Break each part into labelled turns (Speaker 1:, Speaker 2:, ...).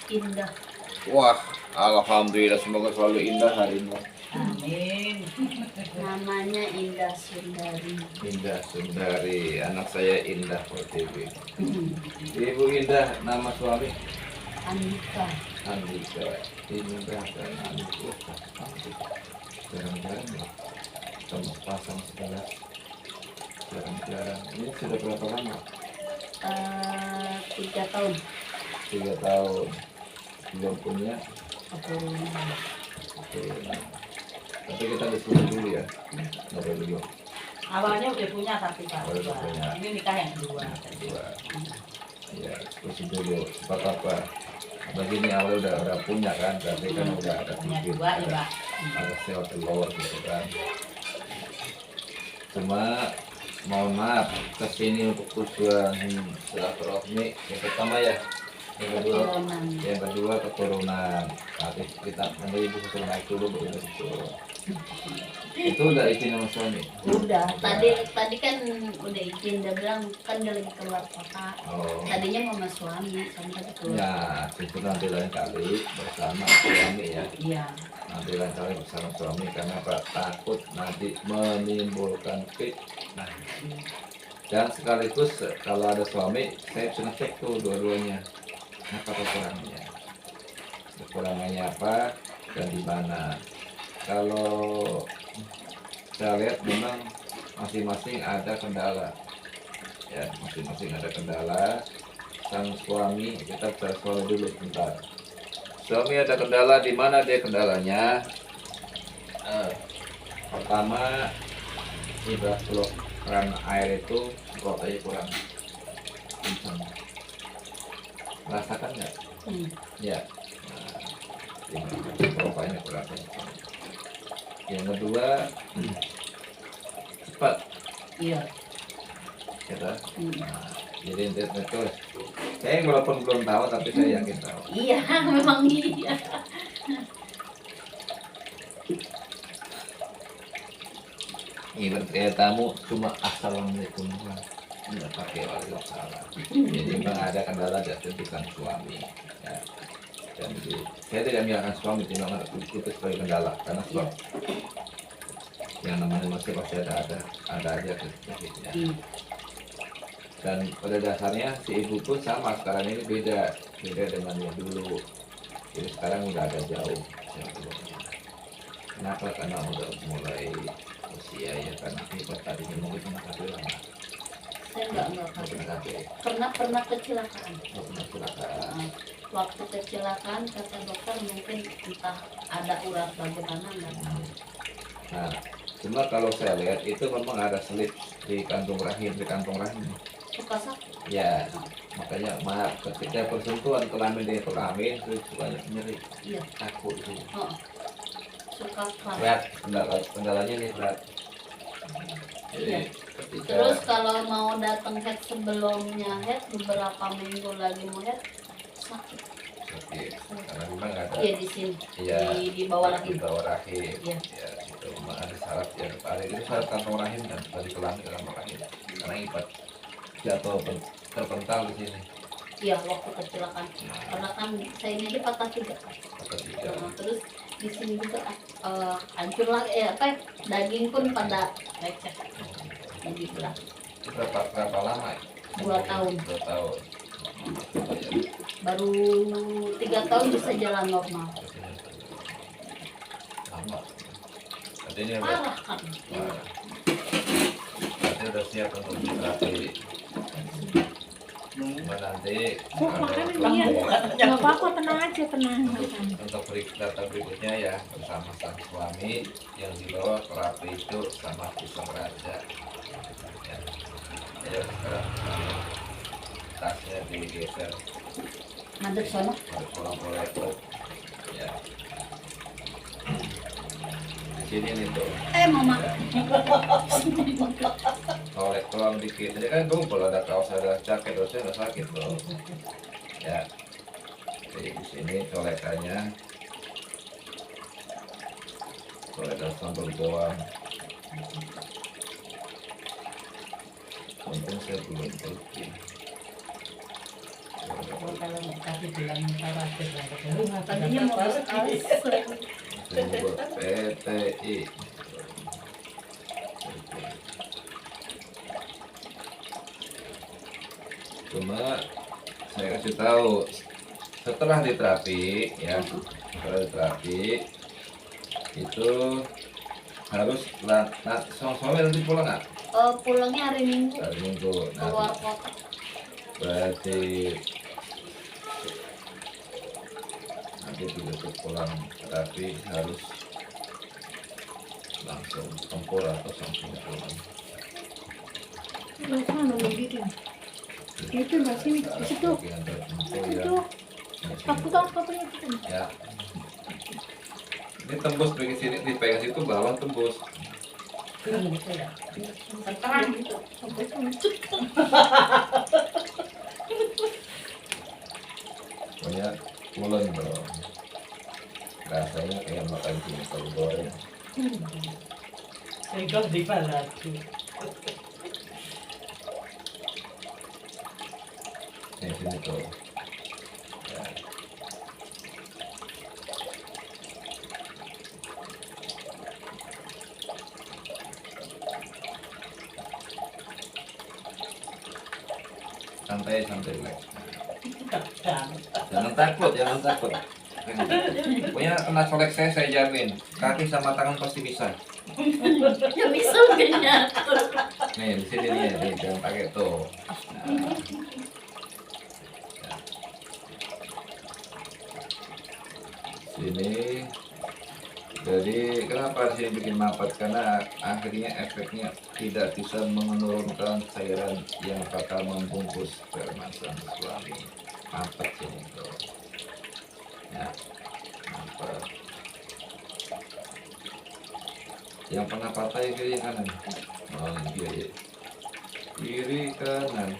Speaker 1: indah.
Speaker 2: Wah, alhamdulillah semoga selalu indah harimu.
Speaker 3: Amin.
Speaker 1: Namanya Indah Sundari.
Speaker 2: Indah Sundari, anak saya Indah OTW. Ibu Indah, nama suami
Speaker 1: Andika.
Speaker 2: Andika. Indah dan Andika. Jarang-jarang ya, sama pasang segala. Jarang-jarang. Ini sudah berapa lama?
Speaker 1: 3 tahun.
Speaker 2: 3 tahun. Belum punya.
Speaker 1: Keturunan.
Speaker 2: Tapi kita disuruh dulu ya. Ngobrol dulu.
Speaker 3: Awalnya udah punya tapi tak
Speaker 2: Oh, udah punya.
Speaker 3: Ini nikah yang kedua.
Speaker 2: Dua. Ya, terus dulu. Apa? Begini awal udah punya kan, tapi kan udah ada
Speaker 3: Punya
Speaker 2: bibit,
Speaker 3: dua ya, Pak.
Speaker 2: ada sel telur gitu kan. Cuma mohon maaf kesini untuk tujuan silaturahmi yang pertama ya, yang kedua keturunan. Nanti kita nanti ibu suruh naik dulu baru turun. Itu udah izin sama suami.
Speaker 1: Udah. Tadi kan udah izin, dia bilang kan dia lagi keluar kota.
Speaker 2: Oh.
Speaker 1: Tadinya sama suami tadi keluar.
Speaker 2: Ya, itu nanti lain kali bersama suami ya.
Speaker 3: Iya.
Speaker 2: Nanti lain kali bersama suami karena apa? Takut nanti menimbulkan fitnah. Dan sekaligus kalau ada suami, saya sudah cek tuh dua-duanya apa kekurangannya apa dan di mana. Kalau saya lihat memang masing-masing ada kendala, ya masing-masing ada kendala. Sang suami kita soal dulu bentar. Suami ada kendala di mana dia kendalanya? Pertama, ibarat kalau keran air itu kuotanya kurang kencang. Merasakan nggak? Ya. Kuotanya kurang kencang. Yang kedua, cepat.
Speaker 1: Iya.
Speaker 2: Kita. Nah, jadi itu saya walaupun belum tahu tapi saya yakin tahu.
Speaker 1: Iya, memang iya.
Speaker 2: Ibarat kayak tamu cuma assalamualaikum doang, nggak pakai waalaikumsalam. Jadi memang ada kendala dan tentukan suami. Ya. Dan itu, saya tidak menyalahkan suami, cuma itu sebagai kendala karena suami yang namanya masih pasti ada aja kesulitannya. Dan pada dasarnya si ibu pun sama sekarang ini beda dengan yang dulu. Jadi sekarang udah ada jauh. Kenapa? Karena udah mulai usia ya, karena hebat tadinya mungkin pernah kabel lama.
Speaker 1: Saya enggak pernah kecelakaan. Waktu kecelakaan kata dokter mungkin entah ada urat bagaimana enggak tahu.
Speaker 2: Nah, cuma kalau saya lihat itu memang ada selip di kantung rahim.
Speaker 1: Suka sakit.
Speaker 2: Ya, makanya maaf ketika bersentuhan kelamin dengan kelamin itu banyak nyeri.
Speaker 1: Iya.
Speaker 2: Takut itu.
Speaker 1: Suka keras.
Speaker 2: Berat, kendalanya nih berat. Jadi
Speaker 1: Iya.
Speaker 2: ketika
Speaker 1: Terus kalau mau datang head sebelumnya head beberapa minggu lagi mau head sakit.
Speaker 2: sakit, karena memang ada
Speaker 1: Iya di sini.
Speaker 2: iya,
Speaker 1: Di bawah
Speaker 2: di
Speaker 1: rahim.
Speaker 2: bawah rahim.
Speaker 1: Iya.
Speaker 2: Ya, itu memang ada syarat yang ada itu syarat kantong rahim dan tadi kelamin dalam rahim. Karena ibat jatuh terpental di sini.
Speaker 1: Iya waktu kecelakaan. Karena kan saya ini aja patah 3.
Speaker 2: Atau tidak.
Speaker 1: Terus di sini juga hancur lagi daging pun pada lecet. Jadi berat.
Speaker 2: Itu berapa lama?
Speaker 1: 2 tahun.
Speaker 2: 2 tahun.
Speaker 1: Baru 3 tahun bisa jalan normal.
Speaker 2: Lama. Berarti ini udah
Speaker 1: Parah kan.
Speaker 2: berarti udah siap untuk terapi. Cuma nanti
Speaker 4: Nggak apa-apa, tenang aja, tenang.
Speaker 2: untuk data berikutnya ya bersama sang suami yang dibawa terapi itu sama pisang raja. Ya. Ayo sekarang tasnya digeser.
Speaker 1: Mandek sono.
Speaker 2: Harus pulang kolektor. Ya. Di sini nih tuh.
Speaker 1: Mama.
Speaker 2: Kolektor dikit. Jadi kan kumpul ada kaos ada jaket terusnya nggak sakit loh. Ya. Jadi di sini colekannya. Colekan sambal bawang. Untung saya belum pergi.
Speaker 3: Kalau nggak kasih bilang khawatir lah.
Speaker 1: Tadinya mau
Speaker 3: Kenapa?
Speaker 1: saya
Speaker 2: buat PTI. Cuma saya kasih tahu setelah diterapi ya, setelah diterapi itu harus sore nanti pulang nggak?
Speaker 1: pulangnya hari Minggu
Speaker 2: Hari Minggu. Nah,
Speaker 1: keluar kota.
Speaker 2: berarti nanti begitu pulang terapi harus langsung tempur atau langsung pulang.
Speaker 4: Nggak sana begini. Itu nggak sini, di situ.
Speaker 2: Bagian tertentu ya.
Speaker 4: Itu. Aku tahu kapalnya itu.
Speaker 2: Ya. Ini tembus bagi sini, dipegang situ bawah tembus.
Speaker 3: Gitu ya.
Speaker 1: Terang gitu.
Speaker 2: Pokoknya pulen dong. Rasanya kayak makan jengkol goreng.
Speaker 3: Engkau di lagi.
Speaker 2: Nih sini tuh. Ya. Santai relax. Jangan takut, jangan takut. Pokoknya kena colek saya jamin. Kaki sama tangan pasti bisa.
Speaker 1: Ya bisa nyatu.
Speaker 2: Nih di sini nih, jangan pakai tuh. Nah. Sini. Jadi kenapa sini bikin mapat? Karena akhirnya efeknya tidak bisa menurunkan cairan yang bakal membungkus sperma sang suami. Mapat sini tuh. Ya, mapat. Yang pernah patah yang kiri yang kanan. Oh, yang kiri. Kiri kanan.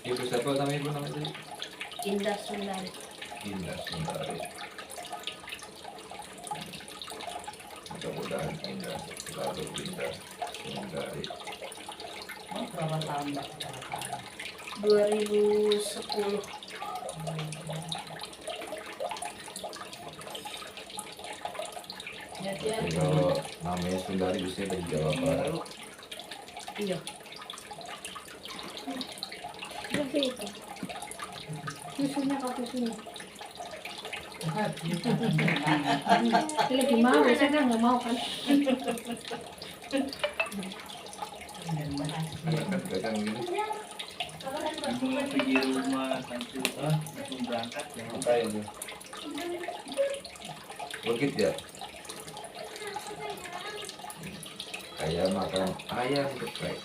Speaker 2: Ibu siapa namanya ibu namanya?
Speaker 1: Indah Sundari.
Speaker 2: Indah Sundari. Mudah-mudahan Indah selalu Indah Sundari.
Speaker 3: Berapa tahun Mbak kecelakaan?
Speaker 1: 2010.
Speaker 3: Ya dia
Speaker 2: Jadi kalau namanya Sundari bisa dari Jawa Barat.
Speaker 1: Iya.
Speaker 4: Berarti itu. Susunya kau susunya. Dia lagi mau, saya kan nggak mau kan.
Speaker 2: Pegang gini.
Speaker 5: Langsung pergi rumah langsung berangkat ya.
Speaker 2: Apa itu? Begitu ya? Kayak makan ayam geprek.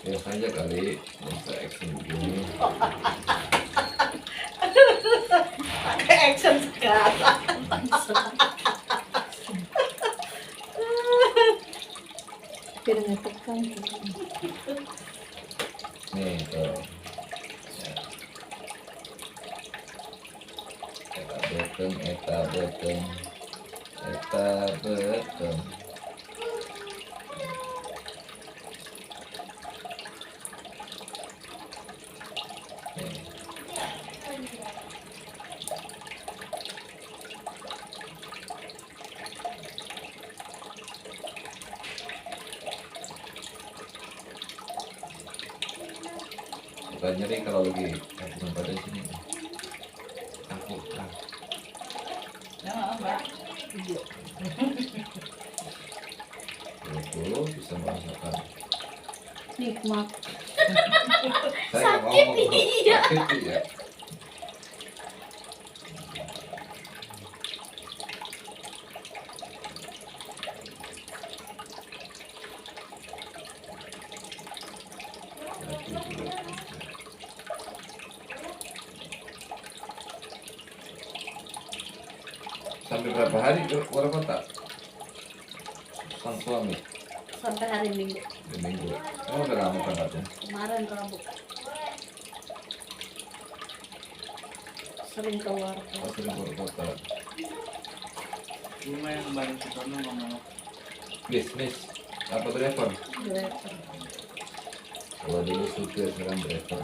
Speaker 2: Ya saja kali bisa action begini.
Speaker 3: pakai action sekarang.
Speaker 4: Biar nggak tekan.
Speaker 2: Nih tuh. Ya. Eta beten. Nih. Bukan nyeri kalau lagi bukan pada sini. Aku
Speaker 3: Ya Mbak.
Speaker 2: dulu bisa merasakan.
Speaker 4: Nikmat.
Speaker 2: Saya nggak ngomong.
Speaker 1: iya.
Speaker 2: Sakit iya. Sakit dulu. Sampai berapa hari keluar kota? sang suami
Speaker 1: sampai hari Minggu.
Speaker 2: di minggu. Oh udah lama berangkatnya.
Speaker 1: Kemarin Rabu. Sering keluar.
Speaker 2: Oh sering keluar kota.
Speaker 5: Cuma yang bareng ke sana ngomong
Speaker 2: Bisnis apa driver?
Speaker 1: Driver.
Speaker 2: Kalau dulu supir sekarang driver.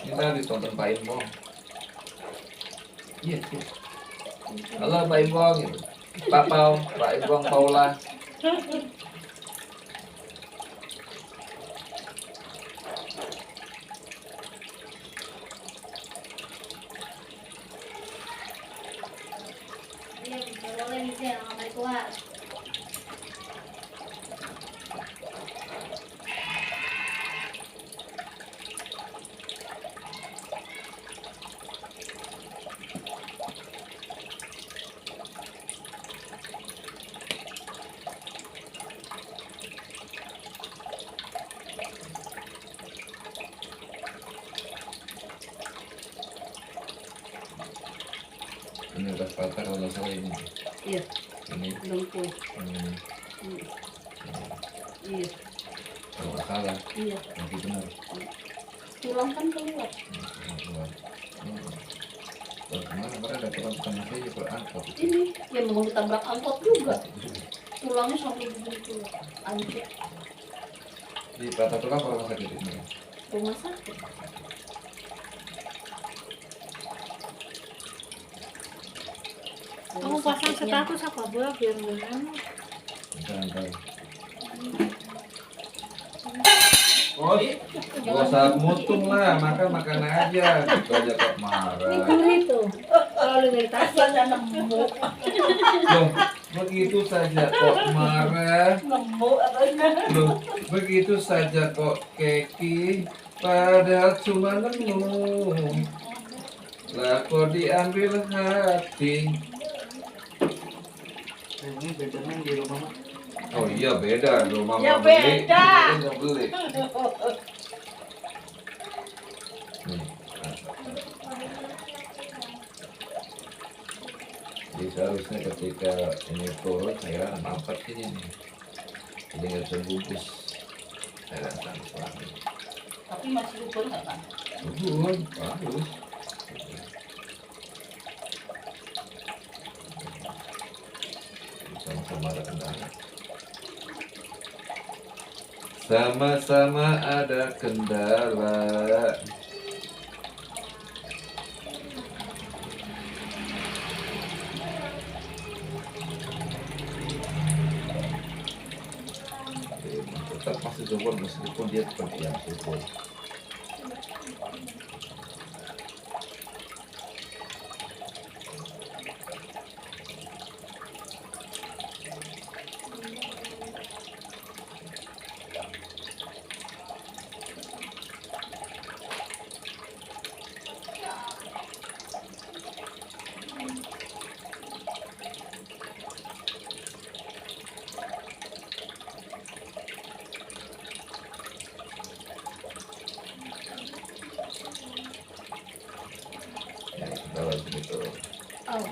Speaker 2: Kita ditonton Pak Imbong. Iya tuh. Halo Pak Imbong gitu. Pak Pau, Pak Imbong Paula.
Speaker 1: Iya, boleh bisa sampai keluar.
Speaker 2: Ini udah patah kalau nggak salah ini.
Speaker 1: Iya,
Speaker 2: Ini
Speaker 1: dengkul.
Speaker 2: ini
Speaker 1: Iya,
Speaker 2: kalau nggak salah.
Speaker 1: iya.
Speaker 2: Nanti benar.
Speaker 1: Tulang kan keluar.
Speaker 2: Keluar. Kalau kemarin ada tukang nasi di perangkot.
Speaker 1: Ini yang mau ditabrak angkot juga. Tulangnya sampai begitu hancur.
Speaker 2: Di patah tulang apa rumah sakit ini?
Speaker 1: Rumah sakit.
Speaker 4: Kamu pasang status apa bola biar beneran.
Speaker 2: Jangan tahu. Oh, gak usah mutung lah, makan aja. Gitu aja kok marah.
Speaker 4: Itu kalau dari tasnya
Speaker 3: Rasanya nemu.
Speaker 2: Loh, begitu saja kok marah.
Speaker 3: Nemu katanya.
Speaker 2: Loh, begitu saja kok keki. Padahal cuma nemu. Lah kok diambil hati.
Speaker 5: ini bedanya di rumah mah.
Speaker 2: Oh iya beda, rumah
Speaker 3: Ya,
Speaker 2: mau beli,
Speaker 3: beda.
Speaker 2: ini nggak beli. Jadi seharusnya ketika ini turun saya mampet ini nih, jadi nggak bisa bungkus. Saya datang suami.
Speaker 3: Tapi masih ukur nggak kan?
Speaker 2: Turun, bagus. Sama-sama ada kendala. Sama-sama ada kendala. Tetap masih subur meskipun dia seperti yang subur. Ya, kalau begitu.
Speaker 1: Oh,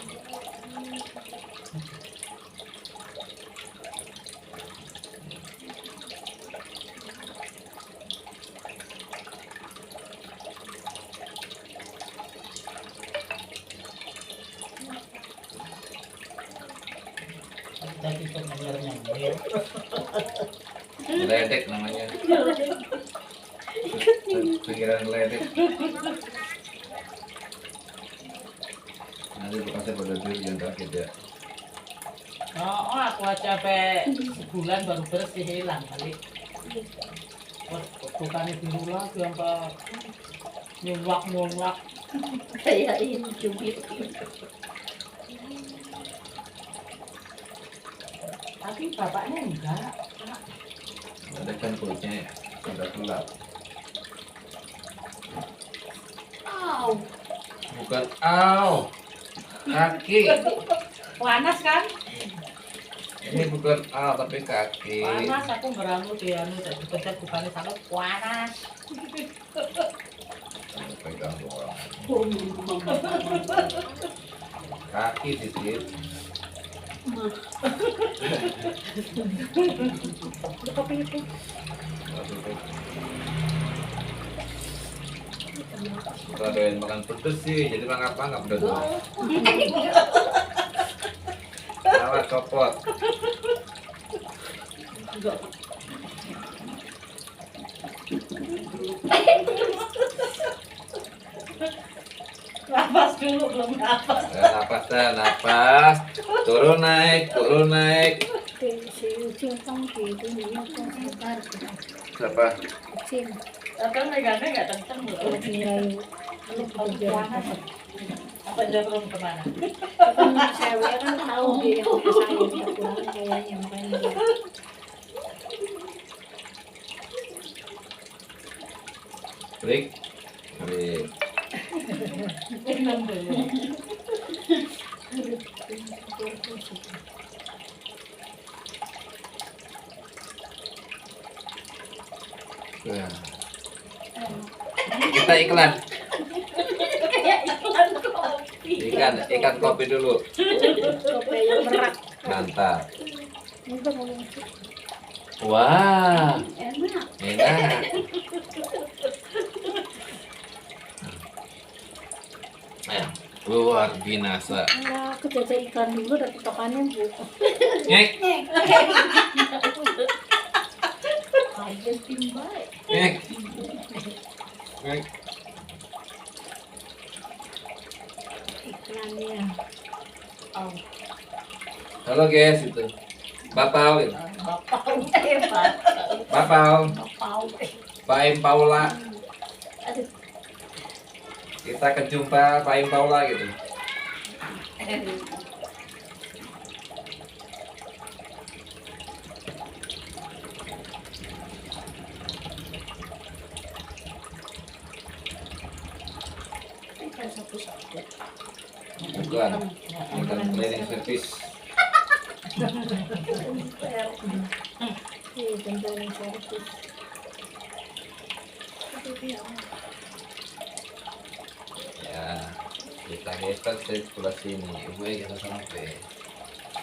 Speaker 3: Tadi tuh nyemil.
Speaker 2: Ledek namanya. Pikiran ledek. Nanti bekasnya pada diri yang sakit ya.
Speaker 3: Oh, aku capek sebulan baru bersih hilang kali. Bukannya biru lagi yang ke nyulak.
Speaker 1: kayak ini cubit.
Speaker 3: Tapi bapaknya enggak.
Speaker 2: Ada kan kulitnya sudah gelap.
Speaker 1: Au,
Speaker 2: Bukan aw, kaki.
Speaker 3: Panas kan?
Speaker 2: Ini bukan aw tapi kaki.
Speaker 3: Panas aku ngeramu dia anu tak dipencet bukannya sangat panas.
Speaker 2: Kaki titit.
Speaker 4: Kopi itu.
Speaker 2: Kalau doyan makan pedes sih, jadi makan apa nggak pedes. Awas copot.
Speaker 3: Napas dulu, belum napas.
Speaker 2: Napas dah, napas. Turun naik, turun naik.
Speaker 4: Si Ucing kan gitu, dia kan sabar.
Speaker 2: Siapa?
Speaker 4: Ucing,
Speaker 3: Tapi megangnya nggak kenceng loh.
Speaker 4: Ucing Rayu. Lu kejaran.
Speaker 3: Apa cenderung kemana?
Speaker 4: Kan cewek kan tahu dia yang saya udah pulang kayaknya makanya dia.
Speaker 2: Break. Break.
Speaker 3: Minum dulu.
Speaker 2: Ya. Kita iklan.
Speaker 1: Kayak iklan kopi.
Speaker 2: Ikan kopi dulu.
Speaker 4: Kopi yang merak.
Speaker 2: Mantap.
Speaker 4: Udah ngomong sih.
Speaker 2: Wah,
Speaker 1: Enak.
Speaker 2: enak. Luar binasa.
Speaker 4: Enggak, aku jajan iklan dulu dari tokannya bu.
Speaker 2: Ngek,
Speaker 1: Aja timbal.
Speaker 2: ngek. Ngek.
Speaker 4: Iklannya.
Speaker 1: Oh,
Speaker 2: Halo guys, itu. Bapau, gitu.
Speaker 1: bapak hebat.
Speaker 2: Bapau,
Speaker 1: Bapak.
Speaker 2: Paim Paula.
Speaker 1: Aduh.
Speaker 2: Kita kejumpa Paim Paula gitu.
Speaker 1: Ikan satu-satu.
Speaker 2: Bukan, bukan cleaning service.
Speaker 4: Iya, jempolin servis.
Speaker 2: Ya, kita geser sebelah sini. Gue kita sampai.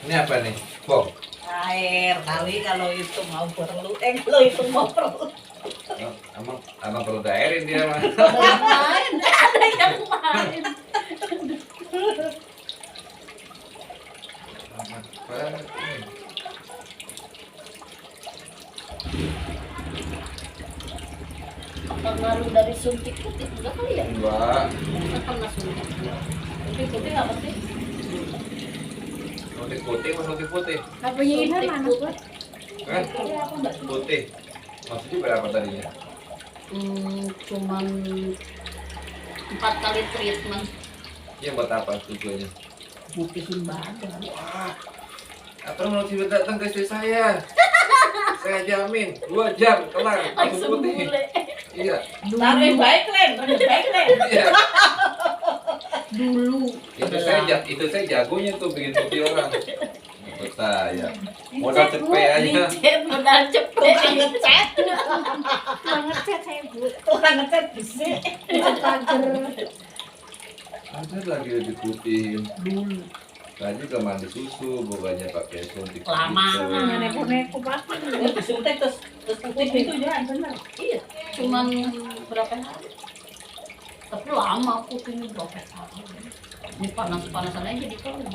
Speaker 2: Ini apa nih? Bom.
Speaker 3: Air kali kalau itu mau perlu, kalau itu mau perlu.
Speaker 2: Emang perlu dairin dia mah.
Speaker 1: Ada yang lain. Pengaruh dari suntik putih enggak kali ya?
Speaker 2: Enggak.
Speaker 1: Enggak pernah suntik. Suntik putih apa sih?
Speaker 2: Roti putih mas roti putih.
Speaker 4: Apa yang ini mana buat?
Speaker 2: Kan?
Speaker 1: Aku enggak.
Speaker 2: Putih. Maksudnya berapa tadinya?
Speaker 1: Cuman 4 kali treatment.
Speaker 2: Iya buat apa tujuannya?
Speaker 1: Putihin badan.
Speaker 2: Atau mau tiba datang ke istri saya? Saya jamin 2 jam kelar langsung
Speaker 1: Langsung
Speaker 2: putih.
Speaker 1: bule.
Speaker 2: Iya.
Speaker 3: Tapi baik Len, baik Len.
Speaker 2: Iya.
Speaker 1: Dulu.
Speaker 2: Itu saya jagonya tuh bikin putih orang. Menurut saya. Modal cepet aja.
Speaker 1: Licin, modal cepet.
Speaker 3: Tukang ngecat,
Speaker 4: Tukang ngecat saya bu.
Speaker 3: tukang ngecat besi.
Speaker 4: Pagar.
Speaker 2: Ada lagi diputihin.
Speaker 1: Dulu.
Speaker 2: Tadi juga mandi susu, bukannya pakai suntik.
Speaker 1: Lama.
Speaker 2: gitu.
Speaker 4: Yang neko-neko banget.
Speaker 3: Disuntik terus putih itu ya benar.
Speaker 1: Iya. Cuman berapa hari? Tapi lama putihnya berapa hari. Ini panas-panasan aja di kolong.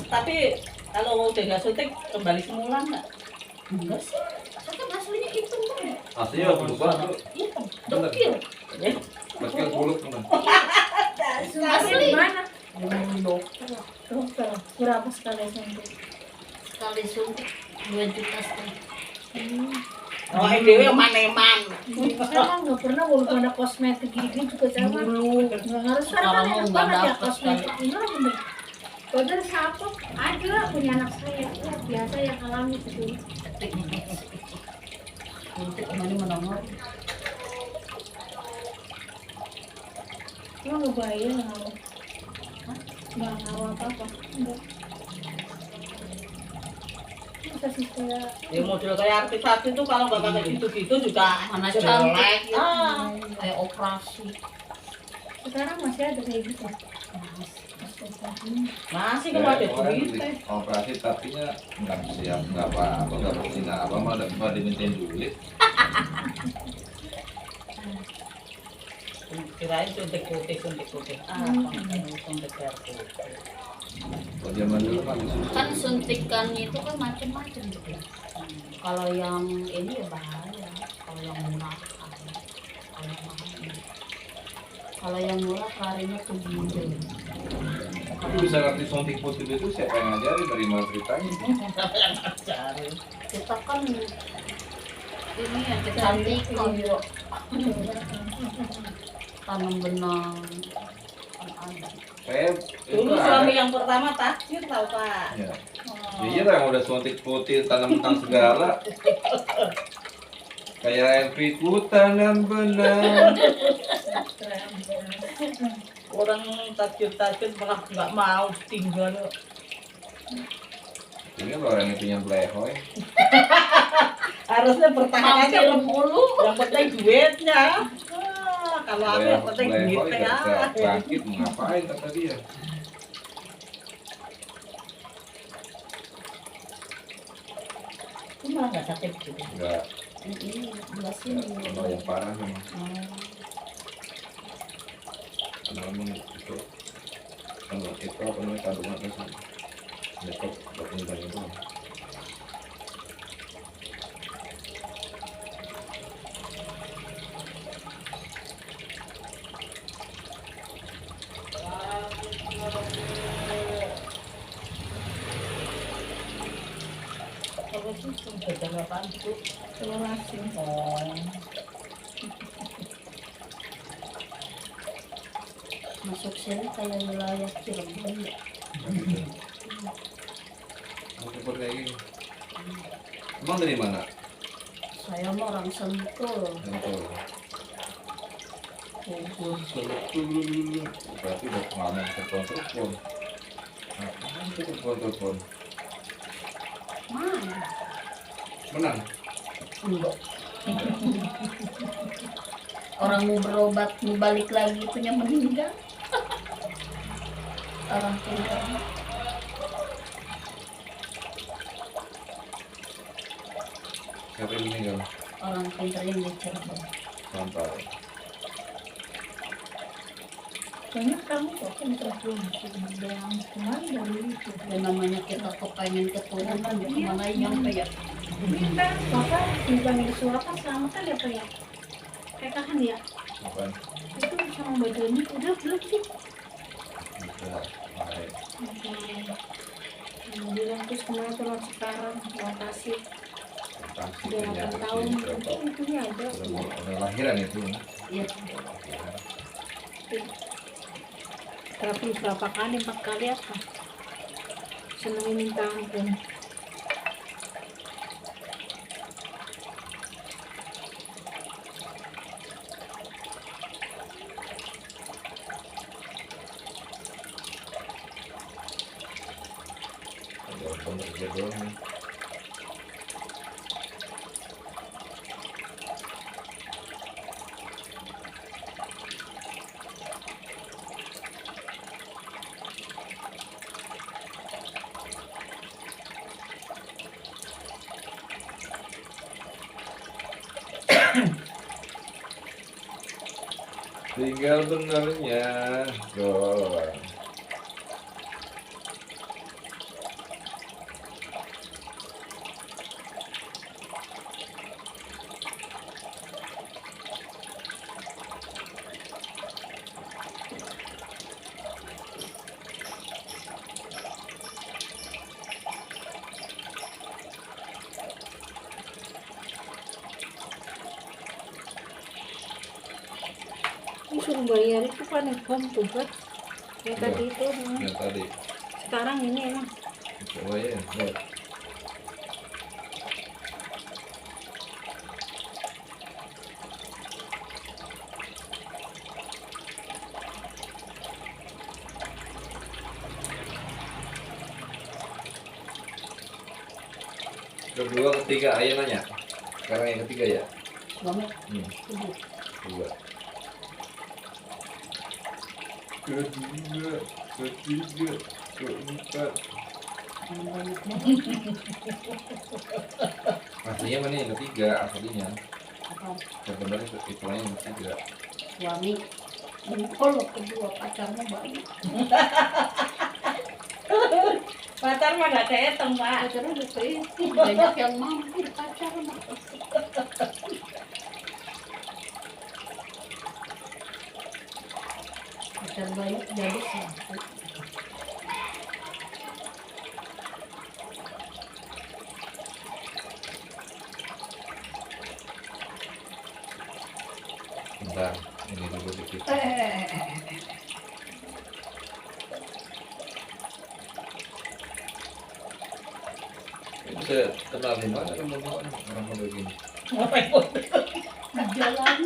Speaker 3: Tapi kalau udah nggak suntik kembali semula nggak?
Speaker 1: Enggak sih. Saya kan aslinya hitam kan.
Speaker 2: Aslinya berubah tuh.
Speaker 1: Iya, dekil.
Speaker 2: Meski buluk teman.
Speaker 1: Asli.
Speaker 4: Mana?
Speaker 1: Dengan dokter.
Speaker 4: Dokter. Berapa sekali suntik?
Speaker 1: Sekali suntik 2,5 juta.
Speaker 3: Oh, ini yang maneman.
Speaker 4: Saya nggak pernah walaupun ada kosmetik gini juga saya mah
Speaker 1: Dulu.
Speaker 4: nggak harus
Speaker 1: Sekarang
Speaker 4: sekarang
Speaker 1: mah
Speaker 4: enak
Speaker 1: nggak
Speaker 4: banget ya
Speaker 1: dapet
Speaker 4: kosmetik ini bener. Padahal siapa ada punya anak saya ya, biasa yang alami itu.
Speaker 1: Suntik kemana menengok.
Speaker 4: Cuma nggak bayar nggak ngawa apa-apa. Enggak. Masa sih saya
Speaker 3: Ya model kayak artis-artis tuh kalau nggak pakai gitu-gitu juga
Speaker 1: Mana
Speaker 3: jelek.
Speaker 1: cantik.
Speaker 3: Ah,
Speaker 1: Kayak operasi.
Speaker 4: Sekarang masih ada kayak gitu.
Speaker 3: Masih kalau ada
Speaker 2: Orang
Speaker 3: duit.
Speaker 2: di operasi tapi nggak siap, nggak apa-apa, nggak mesti nggak apa, malah dapat dimintain duit.
Speaker 3: Kirain suntik putih. Suntik putih.
Speaker 2: Kalau zaman dulu kan
Speaker 1: Kan suntikannya itu kan macam-macam gitu ya. Kalau yang ini ya bahaya, kalau yang murah bahaya. Kalau yang mahal ini. Kalau yang murah larinya ke ginjal.
Speaker 2: tapi bisa ngerti suntik putih itu siapa yang ngajarin, dari mana ceritanya?
Speaker 3: Siapa yang cari?
Speaker 1: Kita kan ini ya kecantikan ya. Tanam benang kan ada.
Speaker 2: Saya
Speaker 3: Dulu
Speaker 2: itu
Speaker 3: suami
Speaker 2: ada.
Speaker 3: yang pertama takdir tahu Pak.
Speaker 2: Ya. Iya lah yang udah suntik putih, tanam benang segala. Kayak Elvi ku tanam benang.
Speaker 3: Orang takdir malah nggak mau tinggal.
Speaker 2: Ini kan orang yang punya blehoy.
Speaker 3: Harusnya bertahan aja.
Speaker 1: Mampir mulu.
Speaker 3: Yang penting duitnya. Kalau aku yang penting
Speaker 2: Blehoy
Speaker 3: duitnya.
Speaker 2: gak bisa bangkit, mau ngapain kata dia.
Speaker 3: Itu malah nggak sakit gitu.
Speaker 2: Enggak,
Speaker 1: Ini jelasin
Speaker 2: kalau yang parah memang. Karena memang itu kalau itu apa namanya kandungan itu sih. Itu buat itu.
Speaker 3: Kalau sih jajan apaan tuh?
Speaker 4: Telur asin.
Speaker 3: Oh.
Speaker 1: masuk sini kayak wilayah Cirebon ya.
Speaker 2: Mau seperti kayak gini. Emang dari mana?
Speaker 1: Saya mah orang Sentul.
Speaker 2: Sentul. Oh, Sentul. Berarti udah pengalaman telepon. Apaan itu telepon?
Speaker 1: Mana?
Speaker 2: Menang.
Speaker 1: Enggak. Orang mau berobat mau balik lagi punya meninggal. Orang pintar.
Speaker 2: Siapa yang meninggal?
Speaker 1: Orang pintar yang di Cirebon.
Speaker 2: Sampai.
Speaker 4: Banyak kamu kok kan telepon yang kemarin dari itu.
Speaker 1: Dan namanya kita kepengen keturunan ya kemana nyampe ya.
Speaker 4: Kita bapak bukan itu apa selama kan ya pak ya. Kayak kan ya.
Speaker 2: Apaan?
Speaker 4: Itu sama badannya udah belum sih.
Speaker 2: Bisa. Baik.
Speaker 4: Bilang terus kemarin tuh sekarang lokasi
Speaker 2: Kasih
Speaker 4: udah 8 tahun itu ya ada.
Speaker 2: Udah lahiran itu.
Speaker 1: Iya.
Speaker 4: Tapi berapa kali 4 kali apa? Senang minta ampun.
Speaker 2: Ada orang kerja doang. Tinggal benernya doang.
Speaker 4: Ini suruh bayar itu kan home tuh buat yang
Speaker 2: Iya.
Speaker 4: tadi itu.
Speaker 2: Yang tadi.
Speaker 4: Sekarang ini emang
Speaker 2: Coba ya. Lihat. Kedua, ketiga, ayah nanya. Sekarang yang ketiga ya.
Speaker 1: Suami
Speaker 2: Hmm.
Speaker 1: ibu.
Speaker 2: Dua. kedua, ketiga, keempat.
Speaker 1: Banyak banget.
Speaker 2: Aslinya mana yang ketiga aslinya?
Speaker 1: Apa?
Speaker 2: Sebenarnya istilahnya yang ketiga.
Speaker 1: Suami. Kalau kedua pacarnya banyak.
Speaker 3: Pacar mah gak kehitung, Pak.
Speaker 1: Pacarnya udah kehitung. Banyak yang mampir pacaran. Pacar banyak jadi satu.
Speaker 2: Bentar, ini dulu dikit. Itu saya kenal di mana kan orang model gini.
Speaker 3: Ngapain pun.
Speaker 1: Di jalan.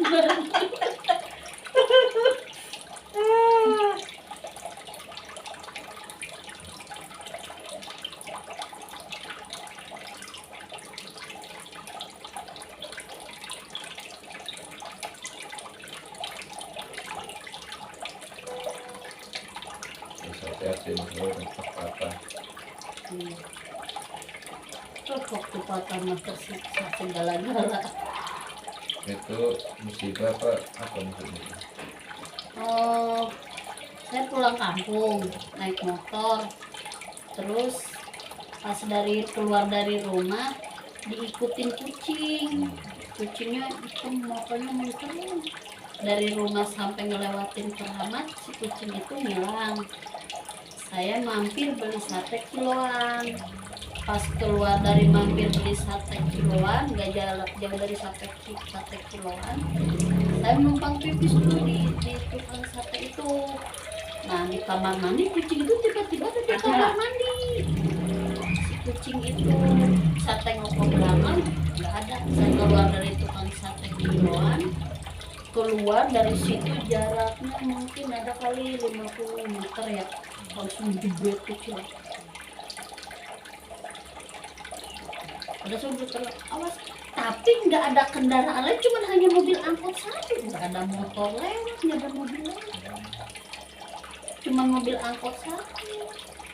Speaker 2: Bisa hati-hati masalah tempat apa.
Speaker 1: Cocok tuh patah mah tersiksa segala-gala.
Speaker 2: Itu musibah apa maksudnya?
Speaker 1: Oh, saya pulang kampung naik motor, terus pas keluar dari rumah diikutin kucing. Kucingnya itu motornya muncul dari rumah sampai ngelewatin keramat, si kucing itu hilang. Saya mampir beli sate kiloan. Pas keluar dari mampir beli sate kiloan, nggak jauh dari sate kiloan, saya numpang pipis tuh di tukang sate itu. Nah di kamar mandi kucing itu tiba-tiba ada di kamar mandi. Si kucing itu saya tengok ke belakang nggak ada. Saya keluar dari tukang sate kiloan, keluar dari situ jaraknya mungkin ada kali 50 meter ya, langsung jebret kecil. Ada sudah awas, tapi nggak ada kendaraan lain, cuma hanya mobil angkot satu, nggak ada motor lewat, nggak ada mobil lewat, cuma mobil angkot satu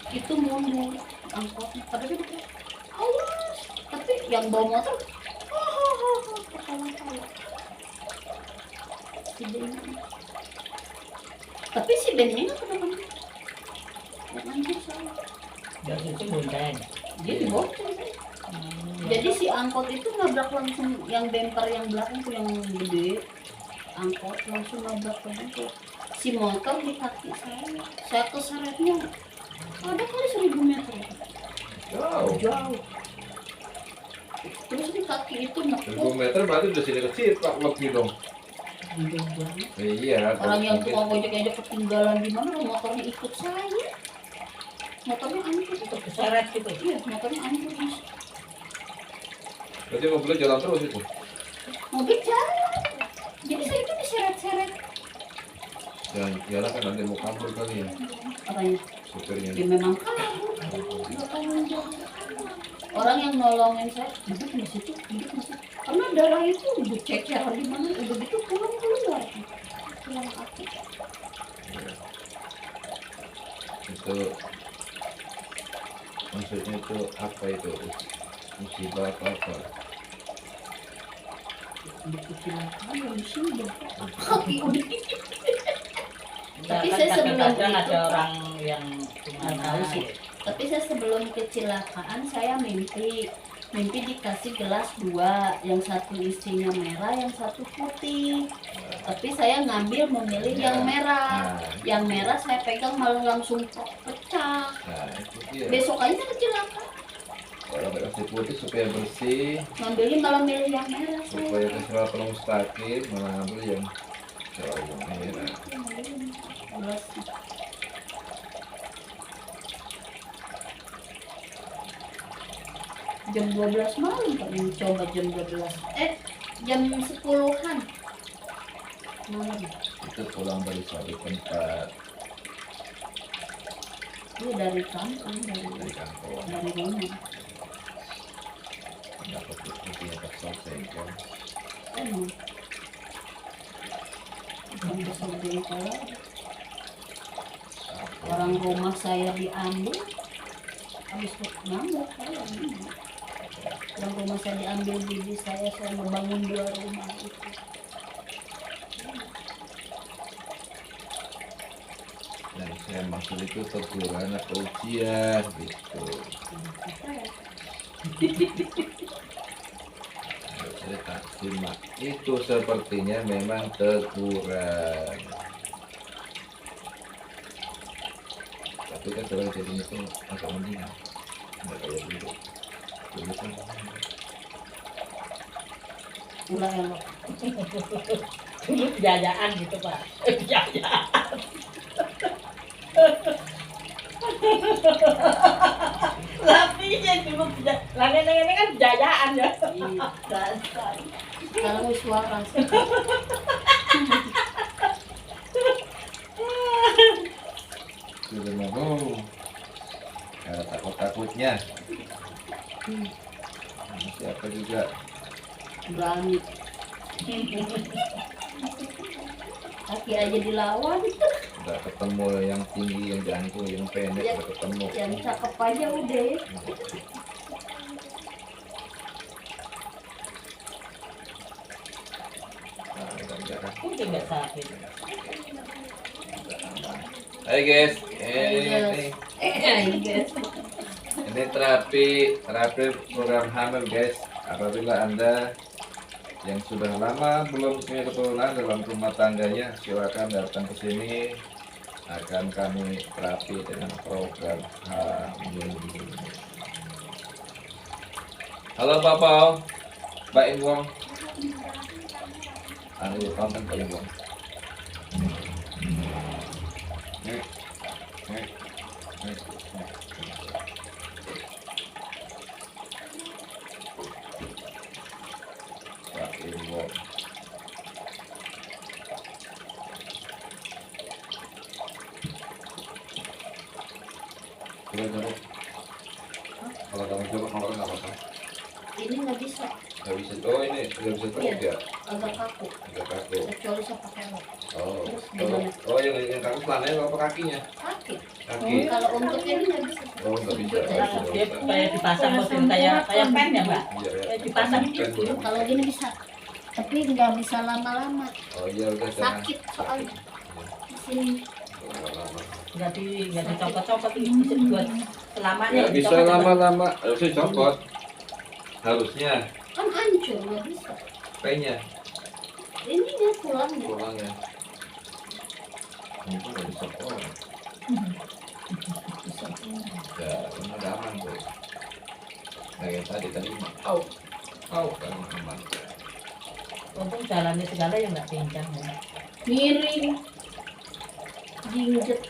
Speaker 1: itu mundur angkotnya, padahal dia bilang, awas, tapi yang bawa motor ketawa-tawa. Si Benny. Tapi si Benny nggak pernah bantu, nggak bantu saya,
Speaker 3: Dari itu bonceng.
Speaker 1: dia dibonceng. Jadi si angkot itu nabrak langsung yang bemper yang belakang tuh yang gede, angkot langsung nabrak ke bemper. Si motor di kaki saya keseretnya ada kali 1000 meter.
Speaker 2: Jauh.
Speaker 1: Jauh. Terus di kaki itu
Speaker 2: 1000
Speaker 1: nekuk.
Speaker 2: meter berarti udah sini kecil Pak lebih dong.
Speaker 1: Jauh banget.
Speaker 2: Iya.
Speaker 1: Orang yang
Speaker 2: mungkin-
Speaker 1: tukang ojek aja ketinggalan di mana, motornya ikut saya. Motornya hancur.
Speaker 3: Itu keseret gitu.
Speaker 1: Iya, motornya hancur. Mas.
Speaker 2: Berarti mobilnya jalan terus itu.
Speaker 1: Mobil jalan. Jadi saya itu diseret-seret.
Speaker 2: Jalan kan nanti mau kabur kali ya
Speaker 1: Apanya?
Speaker 2: supirnya.
Speaker 1: Dia memang kabur. Nggak tanggung jawab. Orang yang nolongin saya duduk di situ, duduk di situ. Karena darah itu udah ceceran di mana, udah gitu pulang aku.
Speaker 2: Itu maksudnya itu apa itu musibah apa?
Speaker 1: Udah kecelakaan ya di sini deh. Kaki udah. Tapi
Speaker 3: Ya,
Speaker 1: saya
Speaker 3: kan
Speaker 1: sebelum
Speaker 3: kadang-kadang
Speaker 1: itu-
Speaker 3: ada orang yang
Speaker 1: Nggak tahu sih. Tapi saya sebelum kecelakaan saya mimpi dikasih gelas 2, yang satu isinya merah, yang satu putih. Tapi saya memilih yang merah.
Speaker 2: Nah,
Speaker 1: Yang merah saya pegang malah langsung pecah.
Speaker 2: nah itu dia.
Speaker 1: Besokannya saya kecelakaan.
Speaker 2: Kalau kasih putih supaya bersih,
Speaker 1: Ngambilin malah milih yang merah saya.
Speaker 2: supaya keserap terus mustaqim, malah ngambil yang jauh merah.
Speaker 1: Gelas. Jam 12 malam kami coba jam 12. Jam 10-an malam.
Speaker 2: Itu pulang dari suatu tempat
Speaker 1: Itu dari kampung,
Speaker 2: dari kantor,
Speaker 1: dari rumah.
Speaker 2: dapat putihnya terselesaikan.
Speaker 1: Emang. Bukan kesel jengkol. Orang rumah saya diambil, habis ngamuk saya. Orang rumah saya diambil bibi saya ngebangun 2 rumah itu.
Speaker 2: Yang saya maksud itu teguran atau ujian gitu. Saya tak simak. Itu sepertinya memang teguran. Tapi kan kalau jadinya itu agak mendingan. Nggak kayak dulu. Dulu kan
Speaker 1: Ulah elok.
Speaker 3: Dulu jajaan gitu Pak. Jajaan. Tapi ya dulu lah nenek kan jajaan ya.
Speaker 1: Kalau suara
Speaker 2: sudah mau. Ada takut-takutnya. Siapa juga
Speaker 1: berani. Kaki aja dilawan.
Speaker 2: udah ketemu yang tinggi, yang jangkung, yang pendek,
Speaker 1: Ya.
Speaker 2: udah ketemu.
Speaker 1: Yang cakep aja udah.
Speaker 2: Nah, udah.
Speaker 3: Mungkin nggak sakit.
Speaker 2: Hai guys,
Speaker 1: Guys.
Speaker 2: ini terapi program hamil guys. Apabila Anda yang sudah lama belum punya keturunan dalam rumah tangganya, silakan datang ke sini. Akan kami terapi dengan program hamil. Halo Bapak, Mbak Ingwong. Anu konten Mbak Ingwong. Nih. Mbak Ingwong. Coba. Kalau kamu coba kalau nggak apa-apa.
Speaker 1: Ini nggak bisa,
Speaker 2: Nggak bisa. Oh ini nggak bisa terus ya?
Speaker 1: agak kaku.
Speaker 2: Nggak kaku.
Speaker 1: Kecuali saya pakai rok.
Speaker 2: Oh.
Speaker 1: Terus gimana?
Speaker 2: Oh yang kaku celananya apa kakinya?
Speaker 1: Sakit.
Speaker 2: Kaki.
Speaker 1: Kalau untuk ini nggak bisa.
Speaker 2: Oh nggak bisa.
Speaker 3: Dia kayak dipasang mesin kayak pen ya Mbak.
Speaker 2: Iya ya.
Speaker 3: Kayak dipasang
Speaker 2: Kan
Speaker 3: gitu.
Speaker 2: belum.
Speaker 1: Kalau gini bisa, tapi nggak bisa lama-lama.
Speaker 2: Oh iya udah jangan.
Speaker 1: Sakit soalnya di sini.
Speaker 2: Lama-lama.
Speaker 3: Nggak dicopot-copot itu bisa buat selamanya.
Speaker 2: Ya bisa
Speaker 3: dicopot.
Speaker 2: lama-lama. Harusnya copot. Harusnya.
Speaker 1: Kan hancur nggak bisa.
Speaker 2: Pennya.
Speaker 1: Ininya tulangnya.
Speaker 2: Pulangnya. Ini nggak bisa copot.
Speaker 1: Bisa.
Speaker 2: Ya ini udah aman tuh. Nah yang tadi mah. Au. Kan aman.
Speaker 3: Untung jalannya segala yang nggak pincang ya.
Speaker 1: Miring. Jinjet.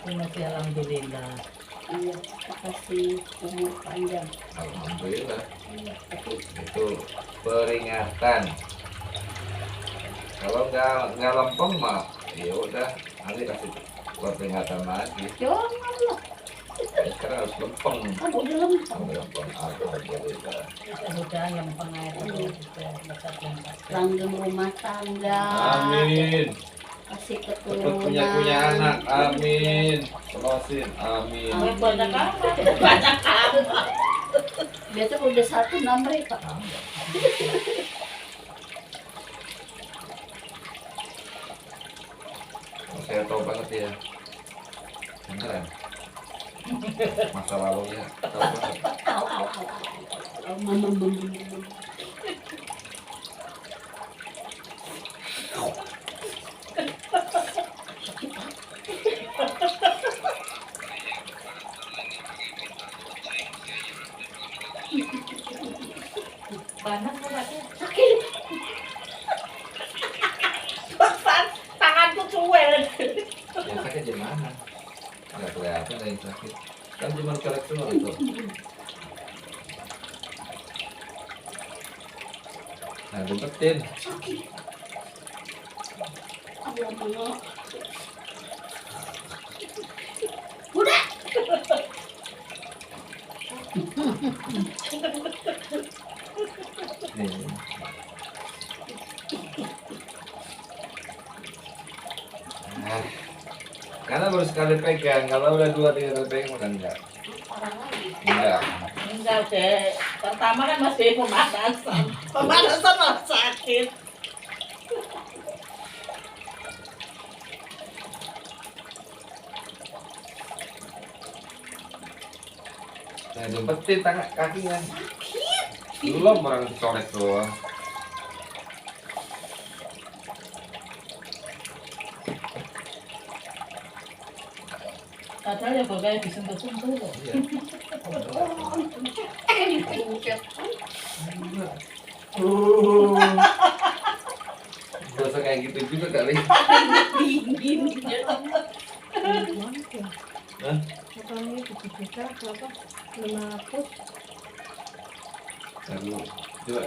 Speaker 3: Ini masih alhamdulillah.
Speaker 1: Iya, kasih umur panjang.
Speaker 2: Alhamdulillah.
Speaker 1: Iya, tapi
Speaker 2: Itu peringatan. Kalau nggak lempeng mah ya udah nanti kasih buat peringatan lagi.
Speaker 1: jangan lah.
Speaker 2: Ya, sekarang harus lempeng.
Speaker 1: Kan udah lempeng.
Speaker 2: Udah lempeng. Alhamdulillah.
Speaker 3: Mudah-mudahan yang pengaruh itu dapat yang pasti.
Speaker 1: Langgeng rumah tangga.
Speaker 2: Amin.
Speaker 1: Kasih
Speaker 2: Cepat
Speaker 1: keturunan.
Speaker 2: punya anak. Amin. Terusin. Amin.
Speaker 3: Oh, banyak amat. Banyak amat.
Speaker 1: Biasa kalau udah 1 6 mereka.
Speaker 2: Saya tahu banget ya. Beneran. Masa lalunya tahu banget.
Speaker 1: Au, mama bumbu.
Speaker 3: Panas banget.
Speaker 1: Sakit.
Speaker 3: Tanganku cuek.
Speaker 2: Yang sakit di mana? Nggak kelihatan ada yang sakit. Kan cuma korek semua itu. Nah, gumpetin.
Speaker 1: Sakit. Allah. Udah.
Speaker 2: Nih. Karena baru sekali pegang, kalau udah 2-3 kali pegang makan enggak.
Speaker 1: Orang lagi.
Speaker 2: Enggak.
Speaker 3: Enggak deh. Pertama kan masih pemanasan. Pemanasan malah sakit.
Speaker 2: Nah, jempetin tangan kakinya. Belum orang dicolek doang.
Speaker 3: Padahal ya boleh disentuh-sentuh loh.
Speaker 2: Iya.
Speaker 1: Dipencet.
Speaker 2: Dosa kayak gitu juga kali.
Speaker 1: Dingin.
Speaker 2: Hah?
Speaker 4: Makanya itu kita berapa? 500.
Speaker 2: Lalu coba.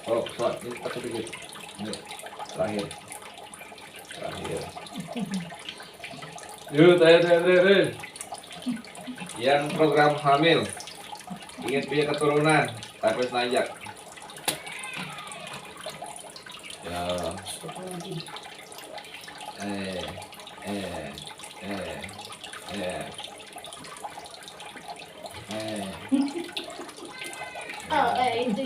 Speaker 2: Oh, soal ini aku dikit. Ini terakhir. Terakhir. Yuk, terakhir. Yang program hamil ingin punya keturunan tapi senajak. Ya. Eh.
Speaker 1: Itu.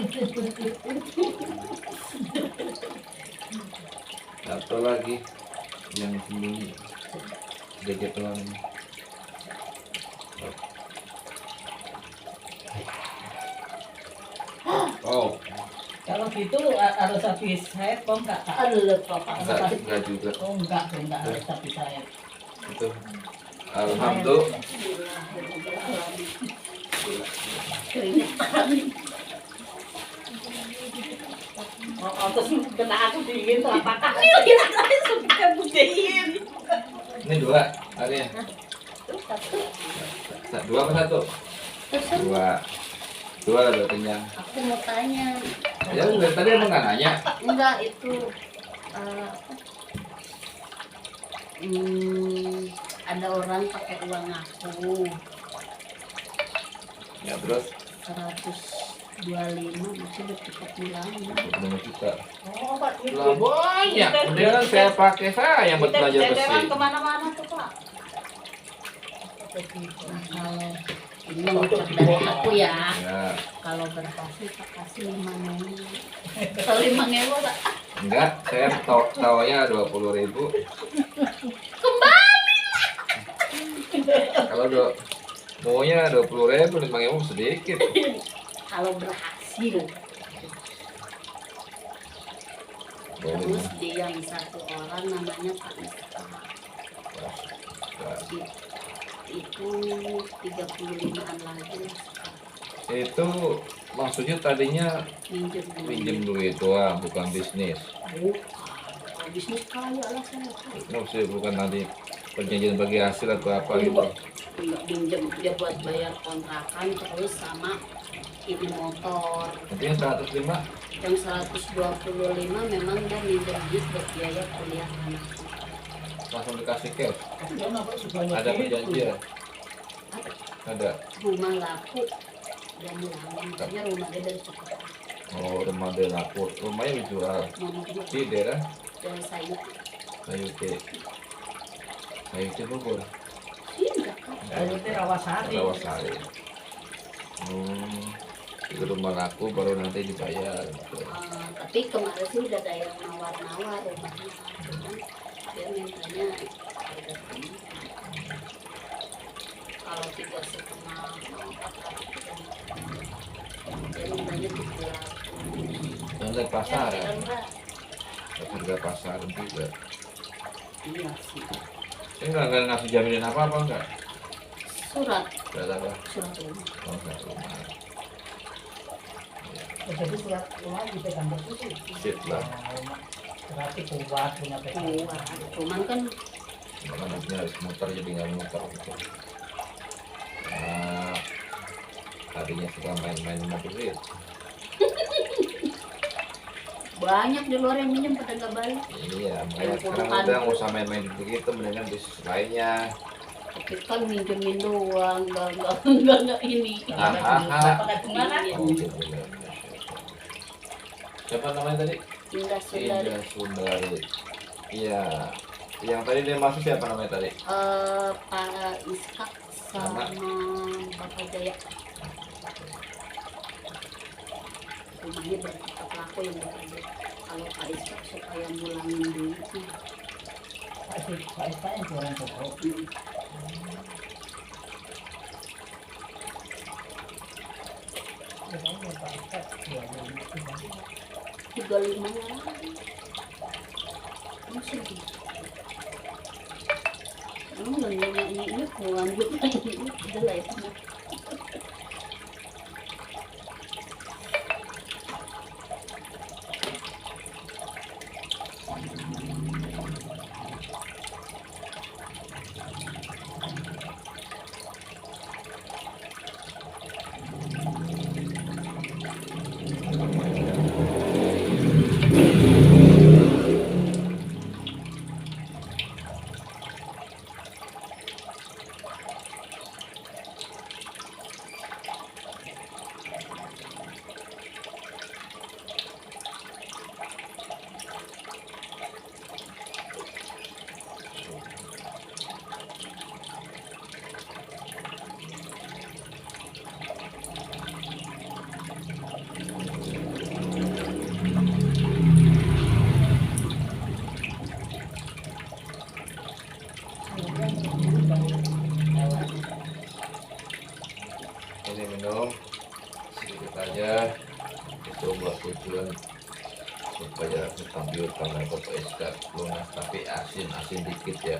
Speaker 2: Satu lagi yang sembunyi gadget doang. Oh,
Speaker 3: Kalau gitu harus habis haid kok enggak Kak?
Speaker 1: Aduh, papa.
Speaker 2: enggak juga.
Speaker 3: Oh enggak harus habis haid.
Speaker 2: Itu. Alhamdulillah.
Speaker 3: Oh, terus kena aku dingin tuh apakah? Kita tadi suka dingin.
Speaker 2: Ini dua, harinya. Dua apa satu? Dua. Dua lah udah kenyang.
Speaker 1: Aku mau tanya.
Speaker 2: Ya udah tadi emang nggak nanya.
Speaker 1: Enggak itu ada orang pakai uang aku
Speaker 2: Ya terus
Speaker 1: 125 masih udah cukup bilang.
Speaker 2: 25 juta.
Speaker 3: Oh, Pak, itu.
Speaker 2: Lah banyak. Mendingan saya pakai saya yang buat belajar
Speaker 3: Teteran
Speaker 2: besi.
Speaker 3: kemana-mana tuh Pak.
Speaker 1: Nah, kalau ini ucap dari aku ya,
Speaker 2: Ya,
Speaker 1: kalau berhasil tak kasih 5 ngewe. Kalau 5 ngewe tak
Speaker 2: enggak, saya tawanya 20.000. Kalau maunya 20.000, 5.000 sedikit.
Speaker 1: kalau berhasil. Terus dia yang satu orang namanya Pak Miftah. Itu 35-an lagi lah sekarang.
Speaker 2: Itu maksudnya tadinya
Speaker 1: Minjem
Speaker 2: duit doang, bukan bisnis.
Speaker 1: bukan. Kalau bisnis kaya lah saya.
Speaker 2: Maksudnya bukan nanti perjanjian bagi hasil atau apa gitu.
Speaker 1: Enggak pinjem dia buat bayar kontrakan terus sama ini motor.
Speaker 2: Nantinya 105.
Speaker 1: Yang 125 memang dia minjem duit buat biaya kuliah anak.
Speaker 2: Langsung dikasih cash.
Speaker 3: Kenapa sebanyak
Speaker 2: Ada
Speaker 3: itu?
Speaker 2: perjanjian. Ada.
Speaker 1: Rumah laku dia bilang makanya rumah dia dari Jakarta.
Speaker 2: Oh, rumah dia laku. Rumahnya dijual
Speaker 1: Mama dia
Speaker 2: di daerah
Speaker 1: dari saya
Speaker 2: Sayute. Sayute Bogor.
Speaker 1: sih enggak kan.
Speaker 3: Dari itu Rawasari.
Speaker 2: Rawasari. Itu rumah laku baru nanti dibayar. Gitu.
Speaker 1: Tapi kemarin sih udah ada yang nawar-nawar rumahnya. Cuman dia mintanya beda ini. Kalau 3,5 dia mintanya 300.
Speaker 2: Yang lihat pasar ya.
Speaker 1: Enggak.
Speaker 2: Harga pasar juga.
Speaker 1: Iya sih.
Speaker 2: Ini nggak ngasih jaminan apa-apa enggak?
Speaker 1: Surat
Speaker 2: Apa?
Speaker 1: surat rumah.
Speaker 2: Oh, enggak rumah.
Speaker 3: Jadi surat rumah dipegang betul sih.
Speaker 2: Sip lah.
Speaker 3: Berarti kuat punya pegang.
Speaker 1: Kuat. Cuman kan
Speaker 2: Makanya anaknya harus muter jadi nggak muter gitu. Nah, tadinya suka main-main sama duit.
Speaker 1: banyak di luar yang minjem pada nggak balik.
Speaker 2: Iya, makanya sekarang udah nggak usah main-main begitu, mendingan bisnis lainnya.
Speaker 1: Tapi kan minjemin doang, nggak ini.
Speaker 3: Pakai gimana?
Speaker 1: Iya.
Speaker 2: Oh, gitu, bener. Siapa namanya tadi?
Speaker 1: Indah Sundari.
Speaker 2: Indah Sundari. Iya, Yang tadi dia masuk siapa namanya tadi?
Speaker 1: Pak Iskak sama Bapak Jaya. Dia berkata pelaku yang bekerja. Kalau Pak Iskak supaya ngulangin duitnya.
Speaker 3: Pak Ista yang jualan toko. Ya, kan, Pak Ista jualan itu kan.
Speaker 1: 35 lagi. Masih di. Nggak ini mau lanjut lagi. Udah lah ya.
Speaker 2: Ini minum sedikit aja, itu buat tujuan supaya stabil karena Bapak Iska lunas, tapi asin dikit ya.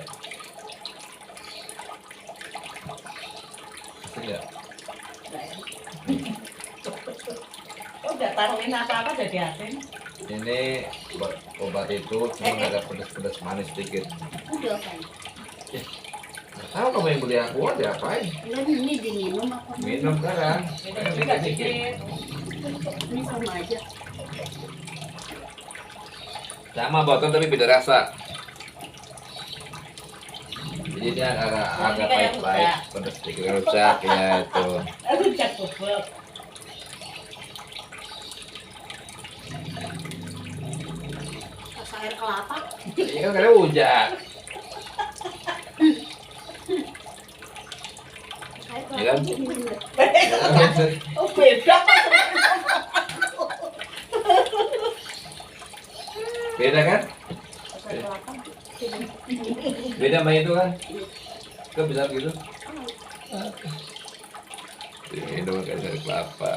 Speaker 2: Asin ya?
Speaker 3: Oh, udah taruhin apa-apa jadi asin.
Speaker 2: Ini obat itu cuma agak pedas-pedas manis dikit.
Speaker 1: Udah kan.
Speaker 2: Nggak tahu kamu yang beli aku aja apain?
Speaker 1: Enggak ini diminum apa?
Speaker 2: Minum sekarang.
Speaker 3: Minum juga dikit.
Speaker 1: Ini sama aja.
Speaker 2: Sama botol tapi beda rasa. Jadi dia agak pahit-pahit, pedas sedikit rusak ya itu.
Speaker 3: Aduh, cak bubuk.
Speaker 1: Rasa air kelapa.
Speaker 2: Ini kan karena hujan.
Speaker 1: Air
Speaker 2: Ya kan?
Speaker 1: kelapa.
Speaker 3: Oh, beda.
Speaker 2: Beda kan?
Speaker 1: Air kelapa.
Speaker 2: Beda sama itu kan? Kok bisa begitu? Ini dong kayak dari kelapa.